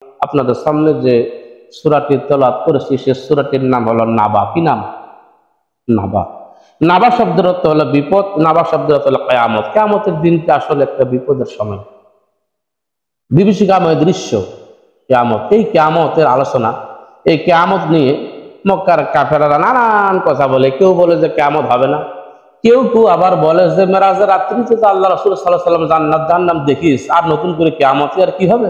আপনাদের সামনে যে সূরাটি তেলাওয়াত করেছি সে সূরাটির নাম হলো নাবা। কি নাম? নাবা। নাবা শব্দের অর্থ হলো বিপদ, নাবা শব্দের অর্থ হলো কিয়ামত। কিয়ামতের দিনটা আসলে একটা বিপদের সময়, বিভীষিকাময় দৃশ্য কিয়ামত। এই কিয়ামতের আলোচনা, এই কিয়ামত নিয়ে মক্কার কাফেররা নানান কথা বলে। কেউ বলে যে কিয়ামত হবে না, কেউ কেউ আবার বলে যে মেরাজের রাত্রিতে তো আল্লাহ রাসূল সাল্লাল্লাহু আলাইহি ওয়াসাল্লাম জান্নাত জাহান্নাম দেখিস, আর নতুন করে কিয়ামত আর কি হবে?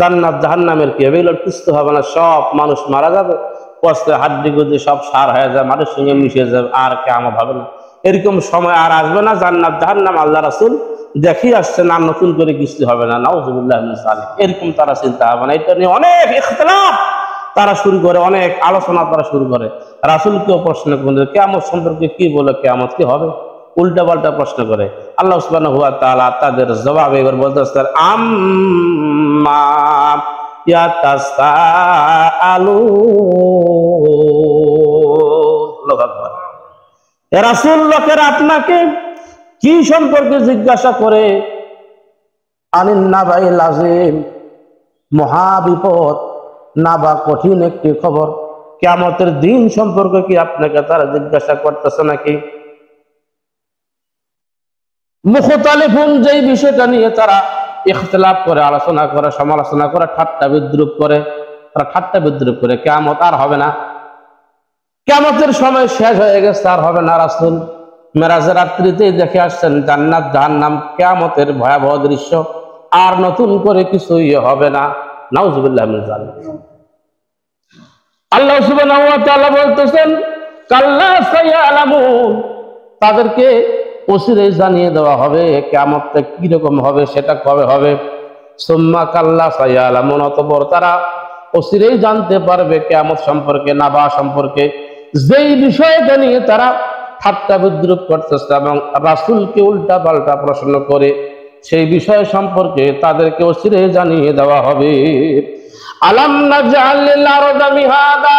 জান্নাত জাহান্নামের কি হবে? এগুলো কিছু হবে না, সব মানুষ মারা যাবে, কষ্টে হাড্ডি গুড্ডি সব সার হয়ে যাবে, মানুষের সঙ্গে মিশে যাবে, আর কিয়ামত হবে না। এরকম সময় আর আসবে না। জান্নাত জাহান্নাম আল্লাহ রাসূল দেখি আসছেন, আর নতুন করে কিছু হবে না। নাউযুবিল্লাহি মিনাশ যালিক। এরকম তারা চিন্তা হবে না। এটা নিয়ে অনেক ইখতিলাফ তারা শুরু করে, অনেক আলোচনা তারা শুরু করে। রাসূলকেও প্রশ্ন করে কিয়ামত সম্পর্কে কি বলে, কিয়ামত কি হবে, উল্টা পাল্টা প্রশ্ন করে। আল্লাহ সুবহানাহু ওয়া তাআলা তাদের জবাবে এবার বলতেছেন আম্মা ইয়াতাসাআলুন। হে রাসূল, লোকেরা আপনাকে কি সম্পর্কে জিজ্ঞাসা করে? আনিন নাবাইল আযীম, মহাবিপদ, নাবা কঠিন একটি খবর, কিয়ামতের দিন সম্পর্কে কি আপনাকে তারা জিজ্ঞাসা করতেছে নাকি? মুখতালিফুন, যেই বিষয়টা নিয়ে তারা ইখতিলাফ করে, আলোচনা করে, সমালোচনা করে, ঠাট্টা বিদ্রুপ করে, তারা ঠাট্টা বিদ্রুপ করে কিয়ামত আর হবে না, কিয়ামতের সময় শেষ হয়ে গেছে, আর হবে না। রাসূল মেরাজের রাত্রিতেই দেখে আসছেন জান্নাত জাহান্নাম, কিয়ামতের ভয়াবহ দৃশ্য, আর নতুন করে কিছুই হবে না। নাউযুবিল্লাহি মিনাশ যালিক। আল্লাহ সুবহানাহু ওয়া তাআলা বলতেছেন কাল্লা সায়ালামুন, তাদেরকে অচিরেই জানিয়ে দেওয়া হবে কিয়ামতটা কি রকম হবে, সেটা কবে হবে। সুম্মা কাল্লা সায়ালামুন, অতঃপর তারা অচিরেই জানতে পারবে কিয়ামত সম্পর্কে, নাবা সম্পর্কে, যেই বিষয়টা নিয়ে তারা ঠাট্টা বিদ্রুপ করতেছে এবং রাসূলকে উল্টা পাল্টা প্রশ্ন করে, সেই বিষয় সম্পর্কে তাদেরকে অচিরেই জানিয়ে দেওয়া হবে। আলাম নাজআলিল আরদা মিহাদা,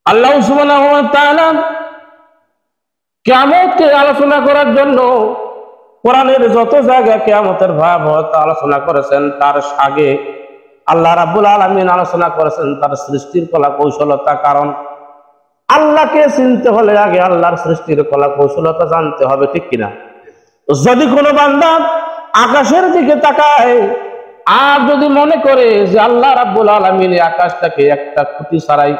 আল্লাহ সুবহানাহু ওয়া তাআলা কিয়ামতকে আলোচনা করার জন্য কোরআনের যত জায়গায় কিয়ামতের ভয়াবহতা আলোচনা করেছেন, তার আগে আল্লাহ রাব্বুল আলামিন আলোচনা করেছেন তার সৃষ্টির কলা কৌশলতা। কারণ আল্লাহকে চিনতে হলে আগে আল্লাহর সৃষ্টির কলা কৌশলতা জানতে হবে, ঠিক কিনা? যদি কোনো বান্দা আকাশের দিকে তাকায় আর যদি মনে করে যে আল্লাহ রাব্বুল আলামিন আকাশটাকে একটা খুঁটি ছাড়াই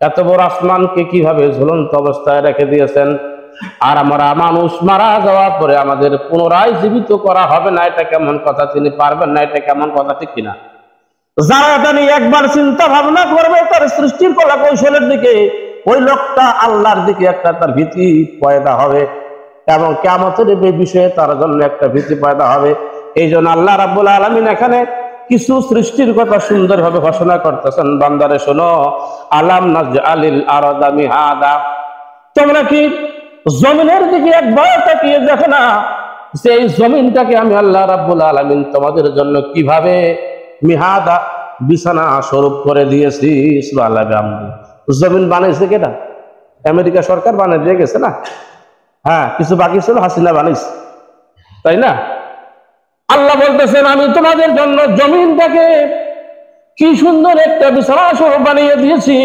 এত বড় আসমানকে কিভাবে ঝুলন্ত অবস্থায় রেখে দিয়েছেন, আর আমরা মানুষ মারা যাওয়ার পরে আমাদের পুনরায় জীবিত করা হবে না, এটা কেমন কথা? তিনি পারবেন না, এটা কেমন কথা? ঠিক কিনা? যারা এটা নিয়ে একবার চিন্তা ভাবনা করবে তার সৃষ্টির কলা কৌশলের দিকে, ওই লোকটা আল্লাহর দিকে একটা তার ভীতি পয়দা হবে, এবং কিয়ামতের এই বিষয়ে তার জন্য একটা ভীতি পয়দা হবে। এই জন্য আল্লাহ রাব্বুল আলামিন এখানে কিছু সৃষ্টির কথা সুন্দরভাবে ঘোষণা করতেছেন, বান্দারে শোনো, আলাম নাজআলিল আরদা মিহাদা, তোমরা কি জমিনের দিকে একবার তাকিয়ে দেখো না যে এই জমিনটাকে আমি আল্লাহ রাব্বুল আলামিন তোমাদের জন্য কিভাবে মিহাদা, বিছানা স্বরূপ করে দিয়েছি। সুবহানাল্লাহ। জমিন বানাইছে কেটা? আমেরিকা সরকার বানিয়ে দিয়ে গেছে না? হ্যাঁ, কিছু বাকি ছিল, হাসিনা বানাইছে, তাই না? আল্লাহ বলতেছেন আমি তোমাদের জন্য জমিনটাকে কি সুন্দর একটা বিছানা স্বরূপ বানিয়ে দিয়েছি।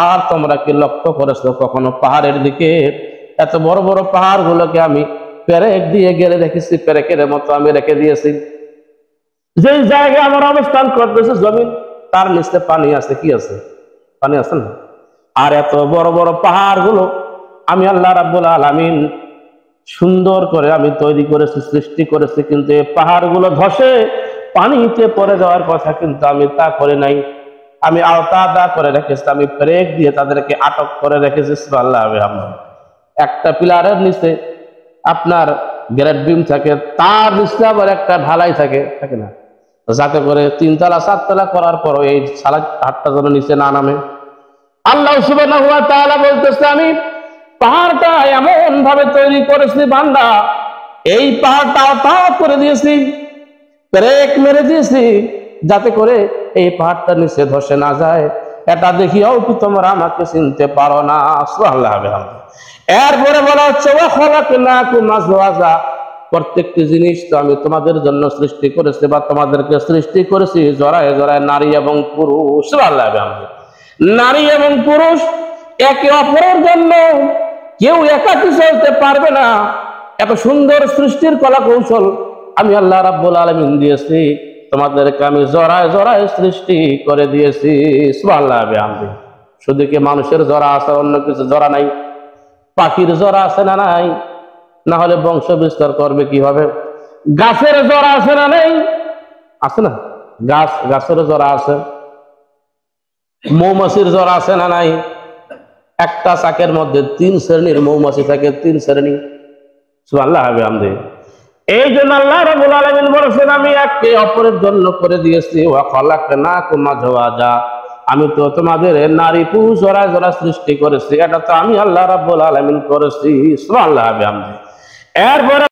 আর তোমরা কি লক্ষ্য করেছো কখনো পাহাড়ের দিকে? এত বড় বড় পাহাড় গুলোকে আমি পেরেক দিয়ে গেড়ে রেখেছি, পেরেকের মতো আমি রেখে দিয়েছি। যে জায়গায় আমার অবস্থান করতেছে জমিন, তার নিচে পানি আছে। কি আছে? পানি আছে না? আর এত বড় বড় পাহাড় গুলো আমি আল্লাহ রাব্বুল আলামিন সুন্দর করে আমি তৈরি করেছি, সৃষ্টি করেছি, কিন্তু এই পাহাড় গুলো ধসে পানিতে পড়ে যাওয়ার কথা কিন্তু আমি তা করে নাই। আমি আওতাদা করে রেখেছি, আমি ব্রেক দিয়ে তাদেরকে আটক করে রেখেছি। সুবহানাল্লাহ। একটা পিলারের নিচে আপনার গ্রেড বিম থাকে, তার নিচে আবার একটা ঢালাই থাকে, থাকে না? যাতে করে 3 তলা 4 তলা করার পর এই সারা হাতটা যেন নিচে না নামে। আল্লাহ সুবহানাহু ওয়া তাআলা বলতেছে আমি পাহাড়টা এমন ভাবে তৈরি করেছি বান্দা, এই পাহাড়টা আওতাদ করে দিয়েছি, ব্রেক মেরে দিয়েছি, যাতে করে এই পাহাড়টা নিচে ধসে না যায়। এটা দেখিও কি তোমরা আমাকে চিনতে পারো না? সুবহানাল্লাহ। এরপরে বলা হচ্ছে ওয়া খালাকনাকুম আজওয়াজা, প্রত্যেকটি জিনিস তো আমি তোমাদের জন্য সৃষ্টি করেছি বা তোমাদেরকে সৃষ্টি করেছি জরায়ে জরায়ে নারী এবং পুরুষ। আল্লাহ নারী এবং পুরুষ একে অপরের জন্য কেউ একাকী চলতে পারবে না। এত সুন্দর সৃষ্টির কলা কৌশল আমি আল্লাহ রাব্বুল আলামিন দিয়েছি, তোমাদেরকে আমি জরায়ে জরায়ে সৃষ্টি করে দিয়েছি। সুবহানাল্লাহ বিহামদিহি। শুধু কি মানুষের জরা আছে, অন্য কিছু জরা নাই? পাখির জরা আছে না নাই? না হলে বংশ বিস্তার করবে কিভাবে? গাছের জরা আছে না নাই? আছে না? গাছের জরা আছে। মৌমাছির জরা আছে না নাই? একটা চাকের মধ্যে 3 শ্রেণীর মৌমাছি থাকে, 3 শ্রেণী। সুবহানাল্লাহ বিহামদিহি। এই জন্য আল্লাহ রাব্বুল আলামিন বলেছেন আমি একে অপরের জন্য করে দিয়েছি ওয়া খালাকনাকুম আজওয়াজা, আমি তো তোমাদের নারী পুরুষ জরায়ে জরায়ে সৃষ্টি করেছি। এটা তো আমি আল্লাহ রাব্বুল আলামিন করেছি। সুবহানাল্লাহ বিহামদিহি। এরপরে